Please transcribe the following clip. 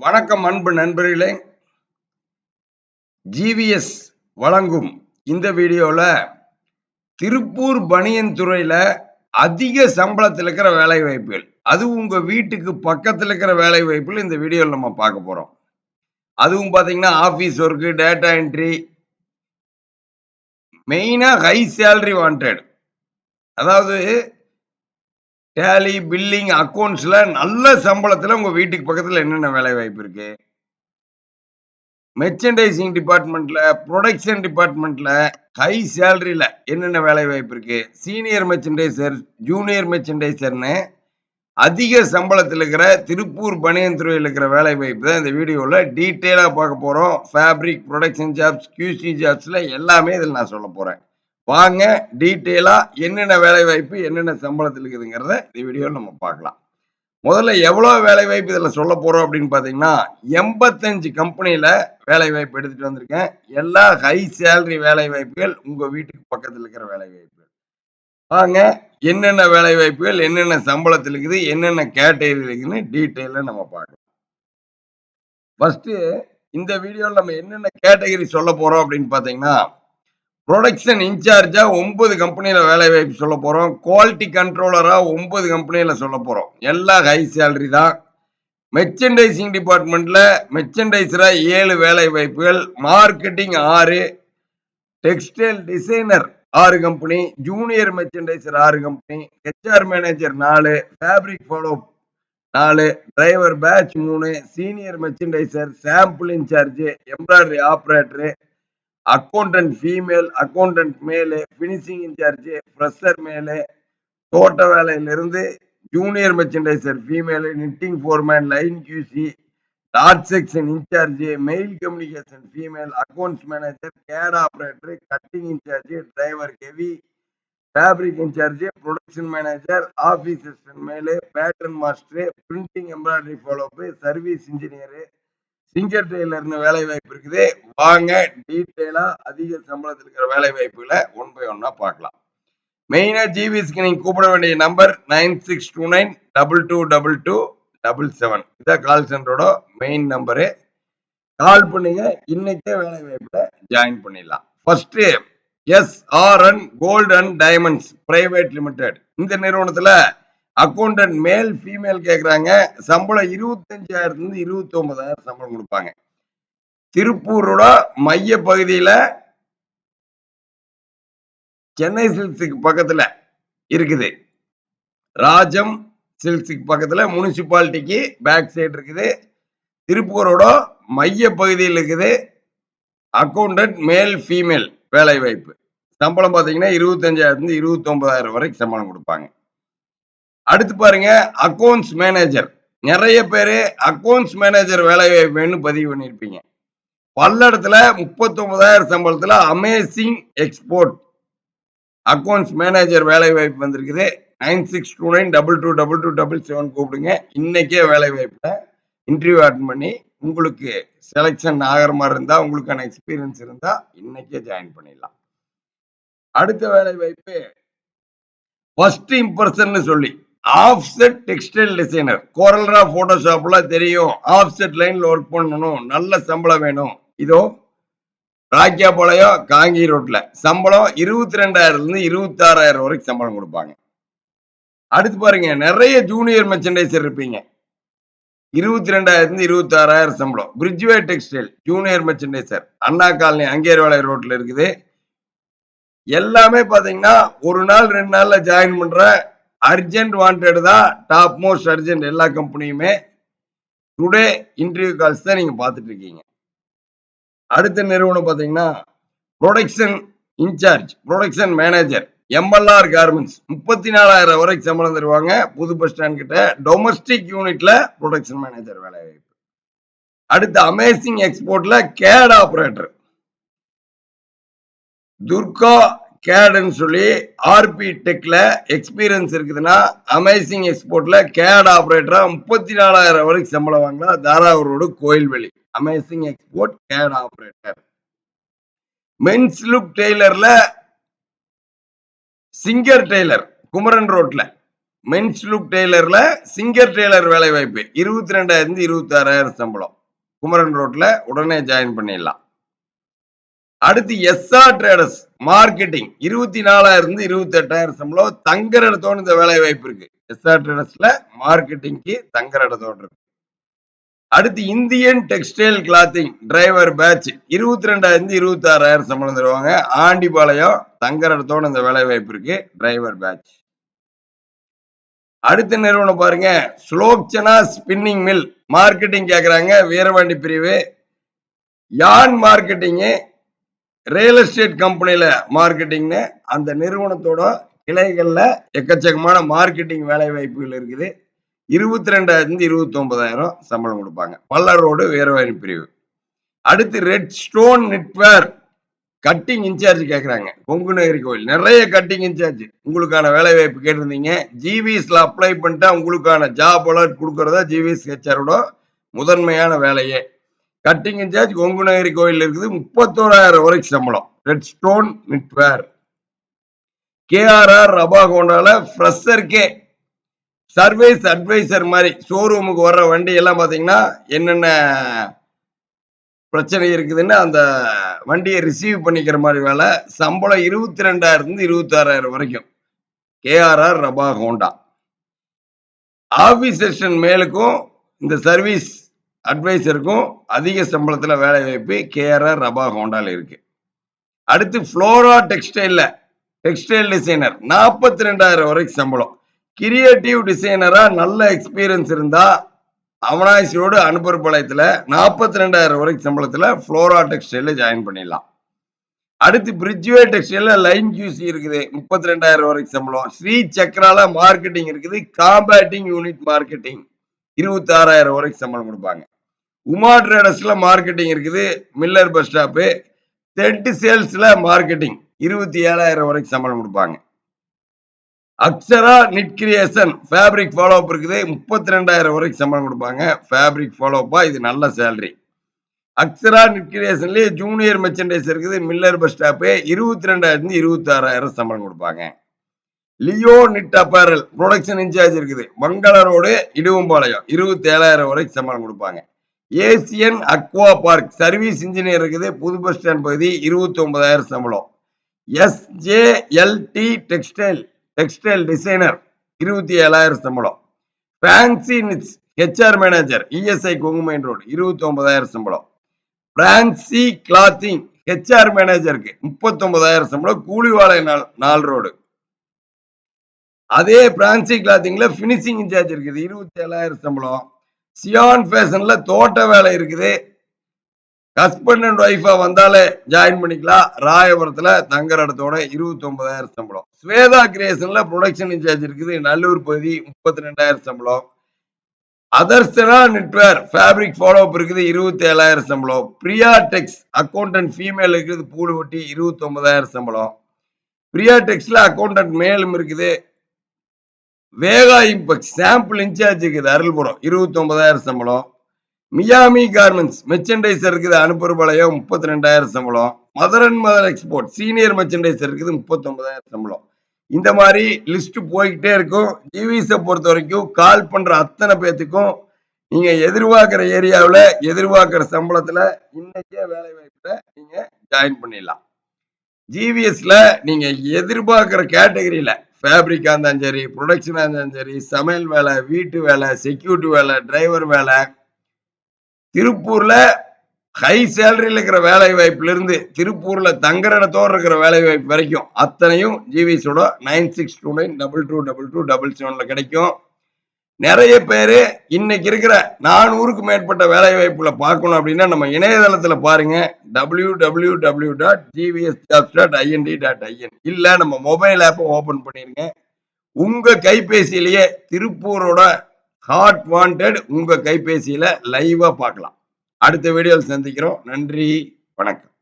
வணக்கம் அன்பு நண்பர்களே. ஜிவிஎஸ் வழங்கும் இந்த வீடியோல திருப்பூர் பனியன் துறையில அதிக சம்பளத்தில் இருக்கிற வேலை வாய்ப்புகள், அதுவும் உங்க வீட்டுக்கு பக்கத்தில் இருக்கிற வேலை வாய்ப்புகள் இந்த வீடியோல நம்ம பார்க்க போறோம். அதுவும் பாத்தீங்கன்னா ஆபீஸ் ஒர்க், டேட்டா என்ட்ரி, மெயினா ஹை சேலரி வாண்டட். அதாவது டேலி, பில்லிங், அக்கவுண்ட்ஸ்ல நல்ல சம்பளத்துல உங்க வீட்டுக்கு பக்கத்துல என்னென்ன வேலை வாய்ப்பு இருக்கு, மெர்ச்சன்டைசிங் டிபார்ட்மெண்ட்ல, ப்ரொடக்ஷன் டிபார்ட்மெண்ட்ல ஹை சேலரியில என்னென்ன வேலை வாய்ப்பு இருக்கு, சீனியர் மெர்ச்சன்டைசர், ஜூனியர் மெர்ச்சன்டைசர்னு அதிக சம்பளத்தில் இருக்கிற திருப்பூர் பனியன் துறையில் இருக்கிற வேலை வாய்ப்பு தான் இந்த வீடியோல டீட்டெயிலா பார்க்க போறோம். ஃபேப்ரிக், ப்ரொடக்ஷன் ஜாப்ஸ், QC ஜாப்ஸ்ல எல்லாமே இதில் நான் சொல்ல போறேன். வாங்க டீட்டெயிலா என்னென்ன வேலை வாய்ப்பு, என்னென்ன சம்பளத்தில் இருக்குதுங்கிறத இந்த வீடியோல நம்ம பார்க்கலாம். முதல்ல எவ்வளவு வேலை வாய்ப்பு இதுல சொல்ல போறோம் அப்படின்னு பாத்தீங்கன்னா 85 கம்பெனில வேலை வாய்ப்பு எடுத்துட்டு வந்திருக்கேன். எல்லா ஹை சேலரி வேலை வாய்ப்புகள் உங்க வீட்டுக்கு பக்கத்துல இருக்கிற வேலை வாய்ப்புகள். வாங்க என்னென்ன வேலை வாய்ப்புகள், என்னென்ன சம்பளத்தில் இருக்குது, என்னென்ன கேட்டகரி இருக்குன்னு டீட்டெயிலா நம்ம பார்க்கலாம். ஃபர்ஸ்ட் இந்த வீடியோல நம்ம என்னென்ன கேட்டகரி சொல்ல போறோம் அப்படின்னு பாத்தீங்கன்னா, ப்ரொடக்ஷன் இன்சார்ஜா 9 கம்பெனில வேலை வாய்ப்பு சொல்ல போறோம். குவாலிட்டி கண்ட்ரோலரா 9 கம்பெனில சொல்ல போறோம். எல்லா ஹை சேலரி தான். மெர்ச்சன்டைசிங் டிபார்ட்மெண்ட்ல மெர்ச்சன்டைசரா 7 வேலை வாய்ப்புகள், marketing 6, textile designer 6 company, junior merchandiser 6 company, HR manager 4, fabric follow 4, driver batch 3, senior merchandiser, sample incharge, embroidery operator, accountant female, accountant male, finishing incharge, fresher male, தோட்ட வேலையிலிருந்து junior merchandiser female, knitting foreman, line QC, dot section incharge, mail communication female, accounts manager, gate operator, cutting incharge, driver heavy, fabric incharge, production manager, office assistant male, pattern master, printing embroidery follow up, service engineer, singer டெய்லர்னு வேலை வாய்ப்பு இருக்குது. வாங்க டீட்டெயிலா அதிக சம்பளத்தில் இருக்கிற வேலை வாய்ப்புகளை ஒன் பை ஒன்னா பார்க்கலாம். மெயினா ஜிவிஎஸ்க்கு நீங்க கூப்பிட வேண்டிய நம்பர் 9629222277. இதான் கால் சென்டரோட மெயின் நம்பரு. கால் பண்ணுங்க, இன்னைக்கே வேலை வாய்ப்புல ஜாயின் பண்ணிடலாம். First SRN gold and diamonds private limited. இந்த நிறுவனத்துல அக்கௌண்டன்ட் மேல் ஃபீமேல் கேக்குறாங்க. சம்பளம் 25,000 இருந்து 29,000 சம்பளம் கொடுப்பாங்க. திருப்பூரோட மைய பகுதியில சென்னை சில்க்ஸுக்கு பக்கத்துல இருக்குது. ராஜம் சில்க்ஸுக்கு பக்கத்துல முனிசிபாலிட்டிக்கு பேக் சைடு இருக்குது. திருப்பூரோட மைய பகுதியில் இருக்குது. அக்கௌண்டன்ட் மேல் ஃபீமேல் வேலை வாய்ப்பு. சம்பளம் பாத்தீங்கன்னா 25,000 இருந்து 29,000 வரைக்கும் சம்பளம் கொடுப்பாங்க. அடுத்து பாருங்க அக்கௌண்ட்ஸ் மேனேஜர். நிறைய பேரு அக்கௌண்ட்ஸ் மேனேஜர் வேலை வாய்ப்புன்னு பதிவு பண்ணிருப்பீங்க. பல்லடத்துல 39,000 சம்பளத்துல அமேசிங் எக்ஸ்போர்ட் அக்கௌண்ட்ஸ் மேனேஜர் வேலை வாய்ப்பு வந்திருக்குது. 9629222277 கூப்பிடுங்க. இன்னைக்கே வேலை வாய்ப்புல இன்டர்வியூ அட்டன் பண்ணி உங்களுக்கு செலக்ஷன் ஆகிற மாதிரி இருந்தா, உங்களுக்கான எக்ஸ்பீரியன்ஸ் இருந்தா இன்னைக்கே ஜாயின் பண்ணிடலாம். அடுத்த வேலை வாய்ப்பு ஃபர்ஸ்ட் இம்ப்ரெஷன் சொல்லி ஆஃப்செட் டெக்ஸ்டைல் டிசைனர். கோரல்ரா போட்டோஷாப்ல தெரியும். ஆஃப்செட் லைன்ல ஒர்க் பண்ணணும், நல்ல சம்பளம் வேணும். இதோ ராக்கியாபாளையம் காங்கி ரோட்ல சம்பளம் 22,000 இருந்து 26,000 வரைக்கும் சம்பளம் கொடுப்பாங்க. அடுத்து பாருங்க நிறைய ஜூனியர் மெர்ச்சன்டைசர் இருப்பீங்க. 22,000 இருந்து 26,000 சம்பளம். பிரிட்ஜ்வே டெக்ஸ்டைல் ஜூனியர் மெர்ச்சன்டைசர், அண்ணா காலனி அங்கேர்வாலை ரோட்ல இருக்குது. எல்லாமே பாத்தீங்கன்னா ஒரு நாள் 2 நாள்ல ஜாயின் பண்ற அர்ஜென்ட் வாண்டட் தான். டாப் மோஸ்ட் அர்ஜென்ட் எல்லா கம்பெனியுமே டுடே இன்டர்வியூ கால்ஸ் தான் நீங்க பாத்துட்டு இருக்கீங்க. அடுத்த நிறுவனம் பாத்தீங்கன்னா production incharge, production manager, MLR garments. 34,000 வரைக்கும் சம்பளம் தருவாங்க. புது பஸ் ஸ்டாண்ட் கிட்ட டொமஸ்டிக் யூனிட்ல ப்ரொடக்ஷன் மேனேஜர் வேலை வாய்ப்பு. அடுத்து அமேசிங் எக்ஸ்போர்ட்ல கேட் ஆபரேட்டர். துர்கா கேட்னு சொல்லி ஆர்பி டெக்ல எக்ஸ்பீரியன்ஸ் இருக்குதுன்னா அமேசிங் எக்ஸ்போர்ட்ல கேட் ஆபரேட்டரா 34,000 வரைக்கும் சம்பளம் வாங்கலாம். Taravur road Koilveli. Amazing export CAD operator. Men's look டெய்லர்ல சிங்கர் டெய்லர் குமரன் ரோட்ல மென்ஸ் லுக் டெய்லர்ல சிங்கர் டெய்லர் வேலை வாய்ப்பு 22,000 26,000 சம்பளம். குமரன் ரோட்ல உடனே ஜாயின் பண்ணிடலாம். அடுத்து எஸ்ஆர் ட்ரேடர்ஸ் மார்க்கெட்டிங் 24,000 28,000 சம்பளம். தங்குற இடத்தோடு இந்த வேலை வாய்ப்பு இருக்கு. எஸ்ஆர் ட்ரேடர்ஸ்ல மார்க்கெட்டிங்க்கு தங்குற இடத்தோடு இருக்கு. அடுத்து Indian textile clothing driver batch 22,000 26,000 சம்பளம் தருவாங்க. ஆண்டிபாளையம் தங்குற இடத்தோடு இந்த வேலை வாய்ப்பு இருக்கு. Driver batch. அடுத்த நிறுவனம் பாருங்க, ஸ்லோக்சனா ஸ்பின்னிங் மில் மார்க்கெட்டிங் கேக்குறாங்க. வீரவாண்டி பிரிவு. யான் மார்க்கெட்டிங் ரியல் எஸ்டேட் கம்பெனில மார்க்கெட்டிங்னு அந்த நிறுவனத்தோட கிளைகள்ல எக்கச்சக்கமான மார்க்கெட்டிங் வேலை வாய்ப்புகள் இருக்குது. 22,000 29,000 சம்பளம் கொடுப்பாங்க. பல்லர் ரோடு வீரவாணி பிரிவு. அடுத்து ரெட் ஸ்டோன் நெட்வேர் கட்டிங் இன்சார்ஜ் கேக்குறாங்க. கொங்கு நகரி கோயில் நிறைய கட்டிங் இன்சார்ஜ் உங்களுக்கான வேலை வாய்ப்பு கேட்டிருந்தீங்க. ஜிவிஎஸ்ல அப்ளை பண்ணிட்டா உங்களுக்கான ஜாப் அலர்ட் கொடுக்கறதா ஜிவிஎஸ் ஹெச்ஆரோட முதன்மையான வேலையே. கட்டிங் இன்சார்ஜ் கொங்கு நகரி கோயில் இருக்குது. 31,000 வரைக்கும் சம்பளம். Red stone knitwear. கேஆர்ஆர் ரபா ஹோண்டால ஃப்ரெஷர்க்கே சர்வீஸ் அட்வைசர் மாதிரி ஷோரூமுக்கு வர்ற வண்டி எல்லாம் பாத்தீங்கன்னா என்னென்ன பிரச்சனை இருக்குதுன்னு அந்த வண்டியை ரிசீவ் பண்ணிக்கிற மாதிரி வேலை. சம்பளம் 22,000 26,000 வரைக்கும். கேஆர்ஆர் ரபா ஹோண்டா. ஆபீஸ் செக்ஷன் மேலுக்கும் இந்த சர்வீஸ் அட்வைசருக்கும் அதிக சம்பளத்துல வேலை வாய்ப்பு கேஆர்ஆர் ரபா ஹோண்டால இருக்கு. அடுத்து புளோரா டெக்ஸ்டைல்ல டெக்ஸ்டைல் டிசைனர் 42,000 வரைக்கும் சம்பளம். கிரியேட்டிவ் டிசைனரா நல்ல எக்ஸ்பீரியன்ஸ் இருந்தா அவனாசி ரோடு அனுப்பர் பாளையத்துல 42,000 வரைக்கும் சம்பளத்துல புளோரா டெக்ஸ்டைல ஜாயின் பண்ணிடலாம். அடுத்து பிரிட்ஜ்வே டெக்ஸ்டைல்ல லைன் கியூசி இருக்குது. 32,000 வரைக்கும் சம்பளம். ஸ்ரீ சக்கரால மார்க்கெட்டிங் இருக்குது. காம்பேட்டிங் யூனிட் மார்க்கெட்டிங் 26,000 வரைக்கும் சம்பளம் கொடுப்பாங்க. உமா ட்ரேடர்ஸ்ல மார்க்கெட்டிங் இருக்குது. Miller bus stop. தெட் சேல்ஸ்ல மார்க்கெட்டிங் 27,000 வரைக்கும் சம்பளம் கொடுப்பாங்க. Akshara knit creation fabric follow up இருக்குது. 32,000 வரைக்கும் சம்பளம் கொடுப்பாங்க. ஃபேப்ரிக் ஃபாலோ அப்பா இது நல்ல சேலரி. அக்ஷரா நிட் கிரியேஷன்லயே ஜூனியர் மெர்ச்சன்டைஸ் இருக்குது. மில்லர் பஸ் ஸ்டாப்பு 22,000 26,000 சம்பளம் கொடுப்பாங்க. Leo knit apparel production incharge இருக்குது. மங்கள ரோடு இடுவம்பாளையம் 27,000 வரைக்கும் சம்பளம் கொடுப்பாங்க. Asian aqua park service engineer இருக்குது. புது பஸ் ஸ்டாண்ட் பகுதி 29,000 சம்பளம். எஸ்ஜேஎல்டி டெக்ஸ்டைல் டிசைனர் 27,000 சம்பளம். Fancy nits HR manager ESI Kongu main road 29,000 சம்பளம். பிரான்சி கிளாத்திங் ஹெச்ஆர் மேனேஜருக்கு 39,000 சம்பளம். கூலிவாலை 4 ரோடு. அதே பிரான்சி கிளாத்திங்ல பினிஷிங் இன்சார்ஜ் இருக்குது. 27,000 சம்பளம். சியான் ஃபேஷன்ல தோட்ட வேலை இருக்குது. ஹஸ்பண்ட் அண்ட் ஒய்ஃபா வந்தாலே ஜாயின் பண்ணிக்கலாம். ராயபுரத்துல தங்குற இடத்தோட 29,000 சம்பளம். ஸ்வேதா கிரியேஷன்ல ப்ரொடக்ஷன் இன்சார்ஜ் இருக்குது. நல்லூர் பகுதி 32,000 சம்பளம். அதர்சனா நெட்வேர் ஃபேப்ரிக் ஃபாலோ அப் இருக்குது. 27,000 சம்பளம். பிரியா டெக்ஸ் அக்கௌண்டன்ட் ஃபீமேல் இருக்குது. பூலுவட்டி 29,000 சம்பளம். பிரியா டெக்ஸ்ல அக்கௌண்டன்ட் மேலும் இருக்குது. வேகா இம்பெக்ஸ் சாம்பிள் இன்சார்ஜ் இருக்குது. அருள்புரம் 29,000 சம்பளம். மியாமி கார்மெண்ட்ஸ் மெர்ச்சன்டைசர் இருக்குது. அனுப்பர்பாளையம் 32,000 சம்பளம். Mother and mother export senior merchandiser இருக்குது. 39,000 சம்பளம். இந்த மாதிரி லிஸ்ட் போய்கிட்டே இருக்கும். ஜிவிஸை பொறுத்த வரைக்கும் கால் பண்ற அத்தனை பேத்துக்கும் நீங்க எதிர்பார்க்கிற ஏரியாவில் எதிர்பார்க்கிற சம்பளத்துல இன்னைக்கே வேலை வாய்ப்புல நீங்க ஜாயின் பண்ணிடலாம். ஜிவிஎஸ்ல நீங்க எதிர்பார்க்கிற கேட்டகரியில ஃபேப்ரிக்கா இருந்தாலும் சரி, ப்ரொடக்ஷனா இருந்தாலும் சரி, சமையல் வேலை, வீட்டு வேலை, செக்யூரிட்டி வேலை, டிரைவர் வேலை, திருப்பூர்ல ஹை சேலரியில் இருக்கிற வேலை வாய்ப்புல இருந்து திருப்பூர்ல தங்குற இடத்தோடு இருக்கிற வேலை வாய்ப்பு வரைக்கும் அத்தனையும் ஜிவிஸோட 9629222277 கிடைக்கும். நிறைய பேரு இன்னைக்கு இருக்கிற 400க்கு மேற்பட்ட வேலை வாய்ப்புகளை பார்க்கணும் அப்படின்னா நம்ம இணையதளத்துல பாருங்க. www.gvsjobs.ind.in இல்ல நம்ம மொபைல் ஆப்பை ஓபன் பண்ணிருங்க. உங்க கைபேசியிலேயே திருப்பூரோட ஹாட் வாண்டட் உங்க கைபேசியில லைவா பார்க்கலாம். அடுத்த வீடியோவில் சந்திக்கிறோம். நன்றி, வணக்கம்.